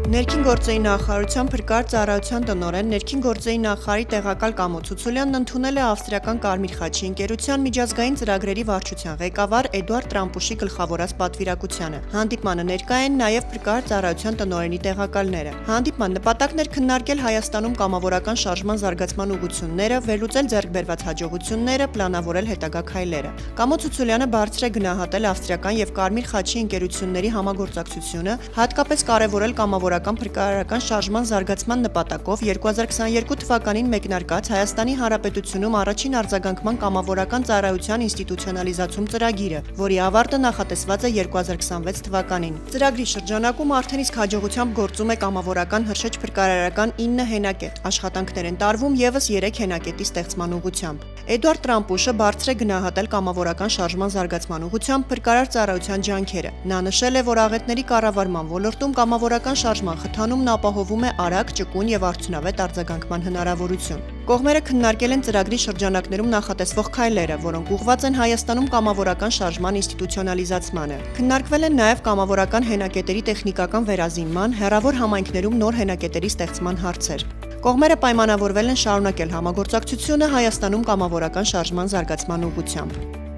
Ներքին գործերի նախարարության փրկարար ծառայության տնօրեն ներքին գործերի նախարարի տեղակալ Կամո Ցուցուլյանն ընդունել է ավստրիական Կարմիր խաչի ընկերության միջազգային ծրագրերի վարչության ղեկավար Էդուարդ Տրամպուշի գլխավորած պատվիրակությանը։ Հանդիպմանը ներկա են նաև փրկարար ծառայության տնօրենի տեղակալները։ Հանդիպման նպատակն էր քննարկել Հայաստանում կամավորական շարժման զարգացման ուղղությունները, վերլուծել ձեռք բերված հաջողությունները, պլանավորել հետագա քայլերը։ Կամո Ցուցուլյանը բարձր է գնահատել ավստրիական եւ Կարմիր խաչի ընկերությունների համագործակցությունը, հատկապես կարևորել կամավորական փրկարարական շարժման զարգացման նպատակով 2022 թվականին մեկնարկած Հայաստանի Հանրապետությունում առաջին արձագանքման կամավորական ծառայության ինստիտուցիոնալիզացում ծրագիրը, որի ավարտը նախատեսված է 2026 թվականին։ Ծրագրի շրջանակում արդեն իսկ հաջողությամբ գործում է կամավորական հրշեջ փրկարարական 9 հենակետ, աշխատանքներ են տարվում եւս 3 հենակետի ստեղծման ուղղությամբ։ Էդուարդ Տրամպուշը բարձր է գնահատել կամավորական շարժման զարգացման ուղղությամբ փրկարար ծառայության ջանքերը։ Նա նշել է, որ աղետների կառավարման ոլորտում կամավորական շարժման խթանումն ապահովում է արագ, ճկուն եւ արդյունավետ արձագանքման հնարավորություն։ Կողմերը քննարկել են ծրագրի շրջանակներում նախատեսվող քայլերը, որոնք ուղղված են Հայաստանում կամավորական շարժման ինստիտուցիոնալիզացմանը։ Քննարկվել են նաև կամավորական հենակետերի տեխնիկական վերազինման, հեռավոր համայնքներում նոր հենակետերի ստեղծման հարցեր։ Կողմերը պայմանավորվել են շարունակել համագործակցությունը Հայաստանում կամավորական շարժման զարգացման ուղղությամբ։